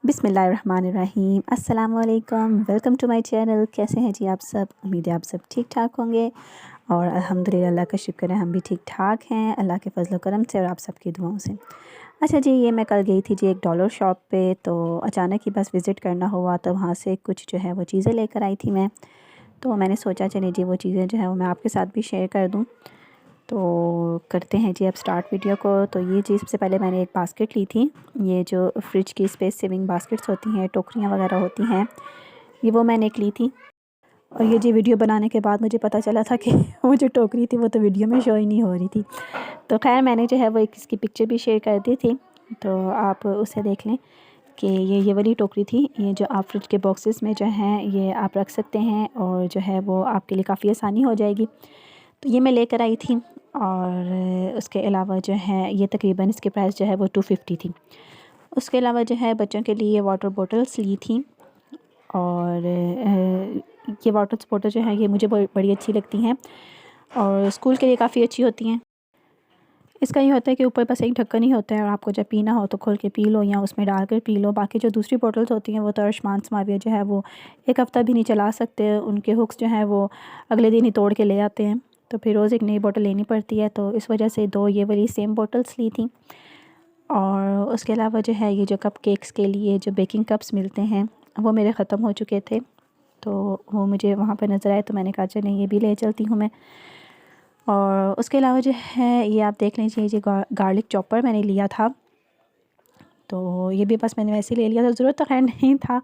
बिस्मिल्लाहिर्रहमानिर्रहीम। अस्सलाम वालेकुम, वेलकम टू माय चैनल। कैसे हैं जी आप सब? उम्मीद है आप सब ठीक ठाक होंगे और अल्हम्दुलिल्लाह अल्लाह का शुक्र है हम भी ठीक ठाक हैं, अल्लाह के फजल करम से और आप सबकी दुआओं से। अच्छा जी, ये मैं कल गई थी जी एक डॉलर शॉप पे, तो अचानक ही बस विज़िट करना हुआ, तो वहाँ से कुछ जो है वो चीज़ें लेकर आई थी मैं। तो मैंने सोचा चलिए जी वो चीज़ें जो है वो मैं आपके साथ भी शेयर कर दूँ। तो करते हैं जी अब स्टार्ट वीडियो को। तो ये जी सबसे पहले मैंने एक बास्केट ली थी। ये जो फ्रिज की स्पेस सेविंग बास्केट्स होती हैं, टोकरियाँ वगैरह होती हैं, ये वो मैंने एक ली थी। और ये जी वीडियो बनाने के बाद मुझे पता चला था कि वो जो टोकरी थी वो तो वीडियो में शो ही नहीं हो रही थी। तो खैर मैंने जो है वो एक इसकी पिक्चर भी शेयर कर दी थी, तो आप उसे देख लें कि ये वाली टोकरी थी। ये जो आप फ्रिज के बॉक्सेस में जो हैं ये आप रख सकते हैं और जो है वो आपके लिए काफ़ी आसानी हो जाएगी। तो ये मैं लेकर आई थी। और उसके अलावा जो है ये तकरीबन इसकी प्राइस जो है वो 250 थी। उसके अलावा जो है बच्चों के लिए वाटर बॉटल्स ली थी। और ये वाटर बॉटल जो है ये मुझे बड़ी अच्छी लगती हैं और स्कूल के लिए काफ़ी अच्छी होती हैं। इसका ये होता है कि ऊपर बस एक ढक्कन ही होता है और आपको जब पीना हो तो खोल के पी लो या उसमें डाल कर पी लो। बाकी जो दूसरी बॉटल्स होती हैं वो तो अरशमान समाविया जो है वो एक हफ़्ता भी नहीं चला सकते। उनके हुक्स जो हैं वो अगले दिन ही तोड़ के ले आते हैं, तो फिर रोज़ एक नई बोतल लेनी पड़ती है। तो इस वजह से 2 ये वाली सेम बोतल्स ली थी। और उसके अलावा जो है ये जो कप केक्स के लिए जो बेकिंग कप्स मिलते हैं वो मेरे ख़त्म हो चुके थे, तो वो मुझे वहाँ पर नज़र आए, तो मैंने कहा चलें ये भी ले चलती हूँ मैं। और उसके अलावा जो है ये आप देख लीजिए, ये गार्लिक चॉपर मैंने लिया था। तो ये भी बस मैंने वैसे ही ले लिया था, ज़रूरत तो खैर नहीं था,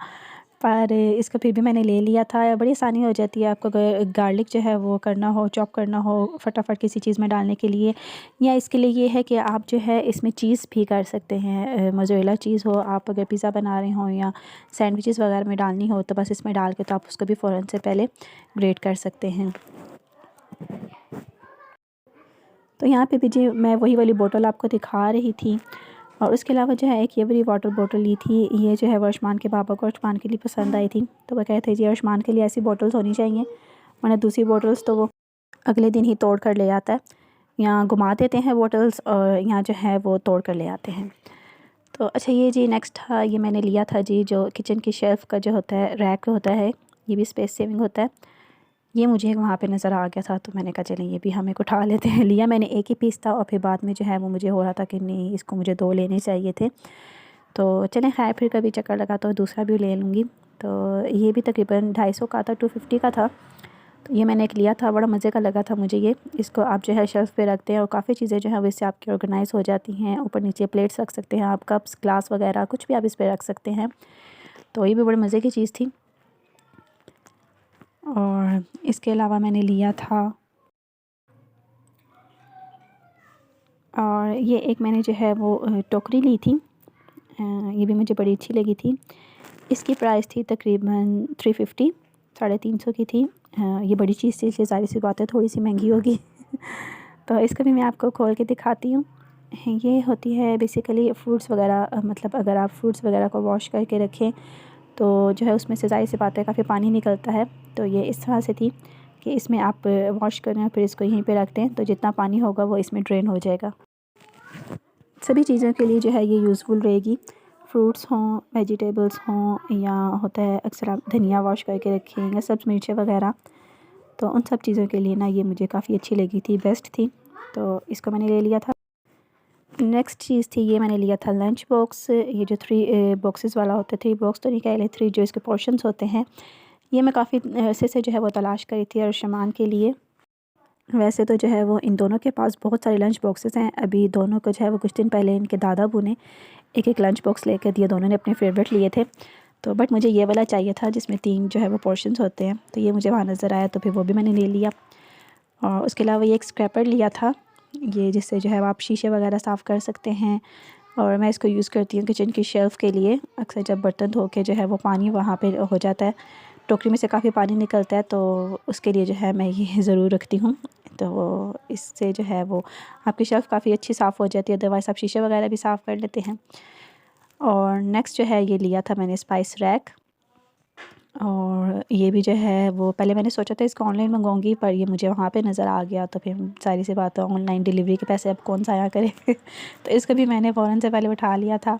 पर इसको फिर भी मैंने ले लिया था। बड़ी आसानी हो जाती है आपको अगर गार्लिक जो है वो करना हो, चॉप करना हो फटाफट किसी चीज़ में डालने के लिए। या इसके लिए ये है कि आप जो है इसमें चीज़ भी कर सकते हैं। मोज़रेला चीज़ हो, आप अगर पिज़्ज़ा बना रहे हो या सैंडविचेस वगैरह में डालनी हो तो बस इसमें डाल के तो आप उसको भी फ़ौरन से पहले ग्रेट कर सकते हैं। तो यहाँ पे भी जी मैं वही वाली बोतल आपको दिखा रही थी। और उसके अलावा जो है एक ये वाली वाटर बोतल ली थी। ये जो है वो अर्शमान के पापा को अर्शमान के लिए पसंद आई थी, तो वो कहते जी अर्शमान के लिए ऐसी बोतल्स होनी चाहिए, वरना दूसरी बोतल्स तो वो अगले दिन ही तोड़ कर ले आता है, या घुमा देते हैं बोतल्स और यहाँ जो है वो तोड़ कर ले आते हैं। तो अच्छा ये जी नेक्स्ट था, ये मैंने लिया था जी जो किचन की शेल्फ़ का जो होता है रैक होता है, ये भी स्पेस सेविंग होता है। ये मुझे वहाँ पे नज़र आ गया था, तो मैंने कहा चलें ये भी हम एक उठा लेते हैं। लिया मैंने एक ही पीस था और फिर बाद में जो है वो मुझे हो रहा था कि नहीं इसको मुझे 2 लेने चाहिए थे। तो चलें खैर फिर कभी चक्कर लगा तो दूसरा भी ले लूँगी। तो ये भी तकरीबन 250 का था, 250 का था। तो ये मैंने एक लिया था, बड़ा मज़े का लगा था मुझे ये। इसको आप जो है शेल्फ़ पे रखते हैं और काफ़ी चीज़ें जो हैं वो इससे आपकी ऑर्गेनाइज़ हो जाती हैं। ऊपर नीचे प्लेट्स रख सकते हैं आप, कप्स ग्लास वगैरह कुछ भी आप इस पे रख सकते हैं। तो ये भी बड़े मज़े की चीज़ थी। और इसके अलावा मैंने लिया था, और ये एक मैंने जो है वो टोकरी ली थी। ये भी मुझे बड़ी अच्छी लगी थी। इसकी प्राइस थी तकरीबन 350, 350 की थी। ये बड़ी चीज़ थी इसलिए ज़ाहिर सी बात है थोड़ी सी महंगी होगी। तो इसका भी मैं आपको खोल के दिखाती हूँ। ये होती है बेसिकली फ्रूट्स वगैरह, मतलब अगर आप फ्रूट्स वगैरह को वॉश करके रखें तो जो है उसमें से ज़ाहिर सी बात है काफ़ी पानी निकलता है। तो ये इस तरह से थी कि इसमें आप वॉश करें फिर इसको यहीं पे रख दें, तो जितना पानी होगा वो इसमें ड्रेन हो जाएगा। सभी चीज़ों के लिए जो है ये यूज़फुल रहेगी। फ्रूट्स हों, वेजिटेबल्स हों, या होता है अक्सर आप धनिया वॉश करके रखें या सब्ज़ मिर्चें वगैरह, तो उन सब चीज़ों के लिए ना ये मुझे काफ़ी अच्छी लगी थी, बेस्ट थी, तो इसको मैंने ले लिया था। नेक्स्ट चीज़ थी, ये मैंने लिया था लंच बॉक्स। ये जो 3 बॉक्सेस वाला होता है, 3 बॉक्स तो नहीं कह लें, 3 जो इसके पोर्शंस होते हैं, ये मैं काफ़ी अरसे से जो है वो तलाश करी थी अर्शमान के लिए। वैसे तो जो है वो इन दोनों के पास बहुत सारे लंच बॉक्सेस हैं। अभी दोनों को जो है वो कुछ दिन पहले इनके दादा अबू ने एक लंच बॉक्स लेकर दिया, दोनों ने अपने फेवरेट लिए थे। तो बट मुझे ये वाला चाहिए था जिसमें 3 जो है वो पोर्शंस होते हैं, तो ये मुझे वहाँ नज़र आया तो फिर वो भी मैंने ले लिया। और उसके अलावा ये एक स्क्रैपर लिया था, ये जिससे जो है आप शीशे वगैरह साफ़ कर सकते हैं। और मैं इसको यूज़ करती हूँ किचन की शेल्फ़ के लिए। अक्सर जब बर्तन धो के जो है वो पानी वहाँ पे हो जाता है, टोकरी में से काफ़ी पानी निकलता है, तो उसके लिए जो है मैं ये ज़रूर रखती हूँ। तो इससे जो है वो आपकी शेल्फ़ काफ़ी अच्छी साफ़ हो जाती है, अदरवाइज़ आप शीशे वगैरह भी साफ़ कर लेते हैं। और नेक्स्ट जो है ये लिया था मैंने स्पाइस रैक। और ये भी जो है वो पहले मैंने सोचा था इसको ऑनलाइन मंगाऊंगी, पर ये मुझे वहाँ पे नज़र आ गया, तो फिर सारी सी बात है ऑनलाइन डिलीवरी के पैसे अब कौन सा आया करे। तो इसको भी मैंने फ़ौरन से पहले उठा लिया था।